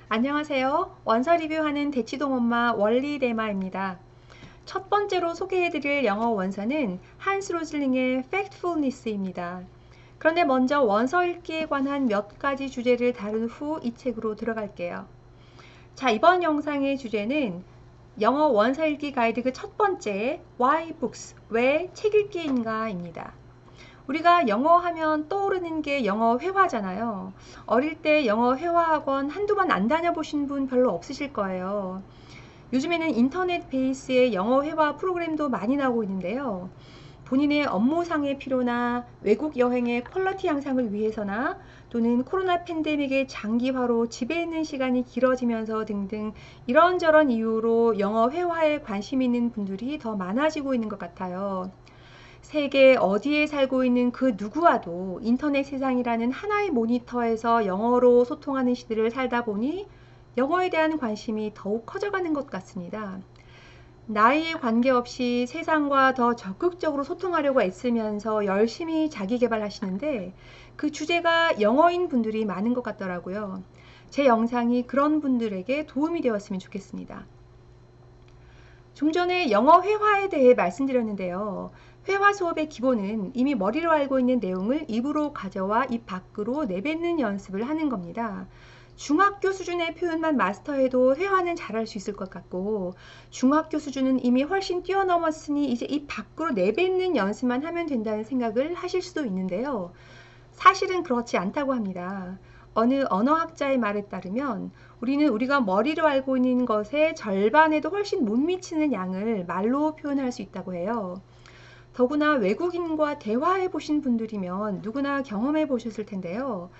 안녕하세요. 원서 리뷰하는 대치동 엄마 원리대마입니다. 첫 번째로 소개해드릴 영어 원서는 한스 로즐링의 Factfulness입니다. 그런데 먼저 원서 읽기에 관한 몇 가지 주제를 다룬 후 이 책으로 들어갈게요. 자, 이번 영상의 주제는 영어 원서 읽기 가이드 그 첫 번째 Why Books? 왜 책 읽기인가 입니다. 우리가 영어 하면 떠오르는 게 영어 회화잖아요. 어릴 때 영어 회화학원 한두 번 안 다녀보신 분 별로 없으실 거예요. 요즘에는 인터넷 베이스의 영어 회화 프로그램도 많이 나오고 있는데요. 본인의 업무상의 필요나 외국 여행의 퀄리티 향상을 위해서나 또는 코로나 팬데믹의 장기화로 집에 있는 시간이 길어지면서 등등 이런저런 이유로 영어 회화에 관심 있는 분들이 더 많아지고 있는 것 같아요. 세계 어디에 살고 있는 그 누구와도 인터넷 세상이라는 하나의 모니터에서 영어로 소통하는 시대를 살다 보니 영어에 대한 관심이 더욱 커져가는 것 같습니다. 나이에 관계없이 세상과 더 적극적으로 소통하려고 애쓰면서 열심히 자기 개발하시는데 그 주제가 영어인 분들이 많은 것 같더라고요. 제 영상이 그런 분들에게 도움이 되었으면 좋겠습니다. 좀 전에 영어 회화에 대해 말씀드렸는데요. 회화 수업의 기본은 이미 머리로 알고 있는 내용을 입으로 가져와 입 밖으로 내뱉는 연습을 하는 겁니다. 중학교 수준의 표현만 마스터해도 회화는 잘할 수 있을 것 같고, 중학교 수준은 이미 훨씬 뛰어넘었으니 이제 입 밖으로 내뱉는 연습만 하면 된다는 생각을 하실 수도 있는데요. 사실은 그렇지 않다고 합니다. 어느 언어학자의 말에 따르면 우리는 우리가 머리로 알고 있는 것의 절반에도 훨씬 못 미치는 양을 말로 표현할 수 있다고 해요. 더구나 외국인과 대화해 보신 분들이면 누구나 경험해 보셨을 텐데요.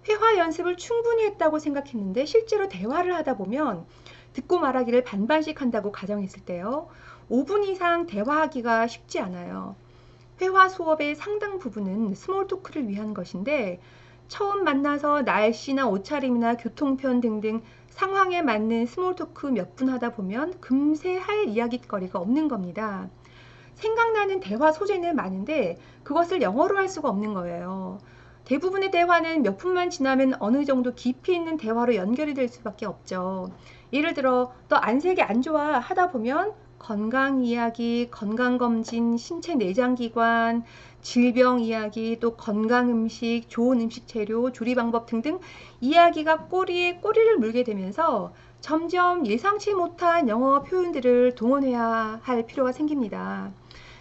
회화 연습을 충분히 했다고 생각했는데 실제로 대화를 하다 보면 듣고 말하기를 반반씩 한다고 가정했을 때요. 5분 이상 대화하기가 쉽지 않아요. 회화 수업의 상당 부분은 스몰 토크를 위한 것인데 처음 만나서 날씨나 옷차림이나 교통편 등등 상황에 맞는 스몰 토크 몇 분 하다 보면 금세 할 이야깃거리가 없는 겁니다. 생각나는 대화 소재는 많은데 그것을 영어로 할 수가 없는 거예요. 대부분의 대화는 몇 분만 지나면 어느 정도 깊이 있는 대화로 연결이 될 수밖에 없죠. 예를 들어 너 안색이 안 좋아 하다 보면 건강 이야기, 건강검진, 신체 내장기관, 질병 이야기, 또 건강 음식, 좋은 음식 재료, 조리 방법 등등 이야기가 꼬리에 꼬리를 물게 되면서 점점 예상치 못한 영어 표현들을 동원해야 할 필요가 생깁니다.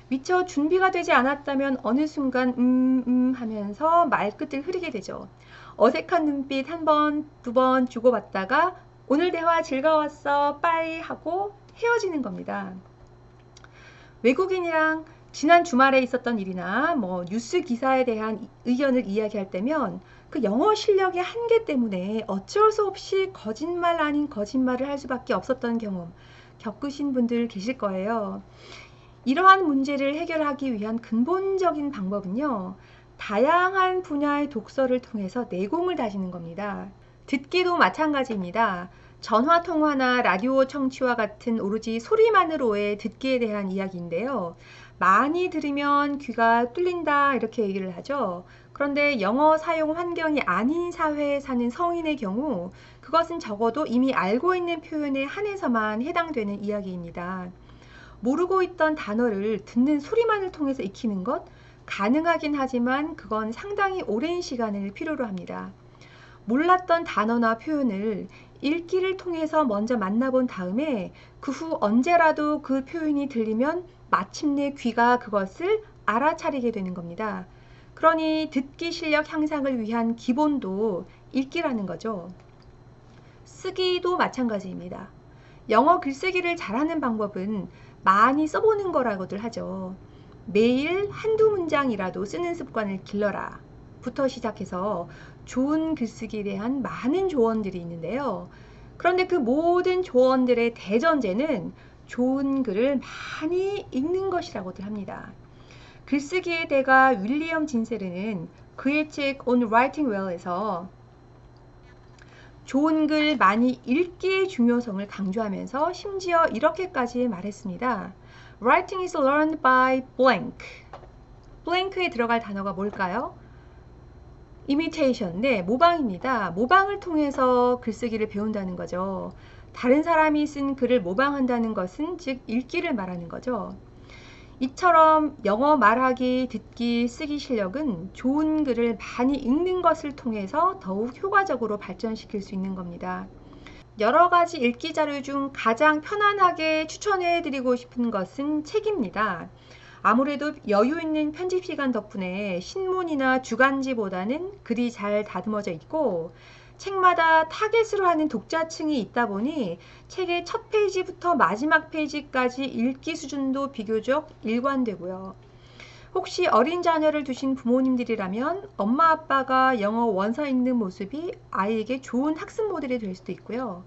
미처 준비가 되지 않았다면 어느 순간 하면서 말끝을 흐리게 되죠. 어색한 눈빛 한 번, 두 번 주고받다가 오늘 대화 즐거웠어, 빠이 하고 헤어지는 겁니다. 외국인이랑 지난 주말에 있었던 일이나 뉴스 기사에 대한 의견을 이야기할 때면 그 영어 실력의 한계 때문에 어쩔 수 없이 거짓말 아닌 거짓말을 할 수밖에 없었던 경험 겪으신 분들 계실 거예요. 이러한 문제를 해결하기 위한 근본적인 방법은요. 다양한 분야의 독서를 통해서 내공을 다지는 겁니다. 듣기도 마찬가지입니다. 전화 통화나 라디오 청취와 같은 오로지 소리만으로의 듣기에 대한 이야기인데요. 많이 들으면 귀가 뚫린다 이렇게 얘기를 하죠. 그런데 영어 사용 환경이 아닌 사회에 사는 성인의 경우 그것은 적어도 이미 알고 있는 표현에 한해서만 해당되는 이야기입니다. 모르고 있던 단어를 듣는 소리만을 통해서 익히는 것 가능하긴 하지만 그건 상당히 오랜 시간을 필요로 합니다. 몰랐던 단어나 표현을 읽기를 통해서 먼저 만나본 다음에 그 후 언제라도 그 표현이 들리면 마침내 귀가 그것을 알아차리게 되는 겁니다. 그러니 듣기 실력 향상을 위한 기본도 읽기라는 거죠. 쓰기도 마찬가지입니다. 영어 글쓰기를 잘하는 방법은 많이 써보는 거라고들 하죠. 매일 한두 문장이라도 쓰는 습관을 길러라 부터 시작해서 좋은 글쓰기에 대한 많은 조언들이 있는데요. 그런데 그 모든 조언들의 대전제는 좋은 글을 많이 읽는 것이라고들 합니다. 글쓰기의 대가 윌리엄 진세르는 그의 책 On Writing Well에서 좋은 글 많이 읽기의 중요성을 강조하면서 심지어 이렇게까지 말했습니다. Writing is learned by blank. blank에 들어갈 단어가 뭘까요? imitation, 네, 모방입니다. 모방을 통해서 글쓰기를 배운다는 거죠. 다른 사람이 쓴 글을 모방한다는 것은 즉 읽기를 말하는 거죠. 이처럼 영어 말하기, 듣기, 쓰기 실력은 좋은 글을 많이 읽는 것을 통해서 더욱 효과적으로 발전시킬 수 있는 겁니다. 여러 가지 읽기 자료 중 가장 편안하게 추천해 드리고 싶은 것은 책입니다. 아무래도 여유 있는 편집 시간 덕분에 신문이나 주간지보다는 글이 잘 다듬어져 있고 책마다 타겟으로 하는 독자층이 있다 보니 책의 첫 페이지부터 마지막 페이지까지 읽기 수준도 비교적 일관되고요. 혹시 어린 자녀를 두신 부모님들이라면 엄마 아빠가 영어 원서 읽는 모습이 아이에게 좋은 학습 모델이 될 수도 있고요.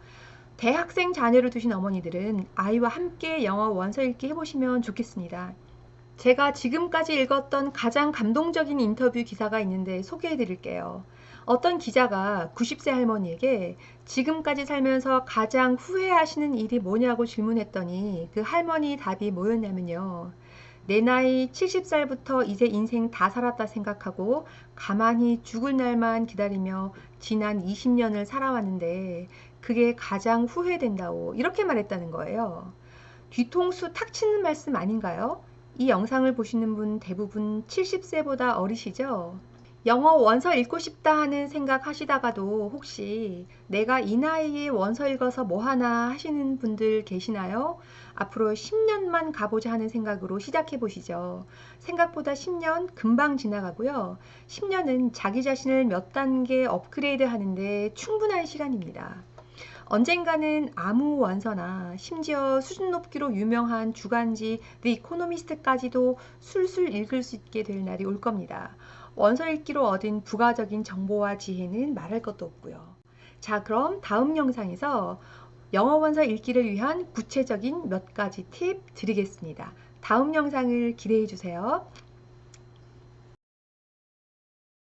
대학생 자녀를 두신 어머니들은 아이와 함께 영어 원서 읽기 해보시면 좋겠습니다. 제가 지금까지 읽었던 가장 감동적인 인터뷰 기사가 있는데 소개해 드릴게요. 어떤 기자가 90세 할머니에게 지금까지 살면서 가장 후회하시는 일이 뭐냐고 질문했더니 그 할머니 답이 뭐였냐면요. 내 나이 70살부터 이제 인생 다 살았다 생각하고 가만히 죽을 날만 기다리며 지난 20년을 살아왔는데 그게 가장 후회된다고 이렇게 말했다는 거예요. 뒤통수 탁 치는 말씀 아닌가요? 이 영상을 보시는 분 대부분 70세보다 어리시죠? 영어 원서 읽고 싶다 하는 생각 하시다가도 혹시 내가 이 나이에 원서 읽어서 뭐 하나 하시는 분들 계시나요? 앞으로 10년만 가보자 하는 생각으로 시작해 보시죠. 생각보다 10년 금방 지나가고요. 10년은 자기 자신을 몇 단계 업그레이드 하는데 충분한 시간입니다. 언젠가는 아무 원서나 심지어 수준 높기로 유명한 주간지 The Economist까지도 술술 읽을 수 있게 될 날이 올 겁니다. 원서 읽기로 얻은 부가적인 정보와 지혜는 말할 것도 없고요. 자, 그럼 다음 영상에서 영어 원서 읽기를 위한 구체적인 몇 가지 팁 드리겠습니다. 다음 영상을 기대해 주세요.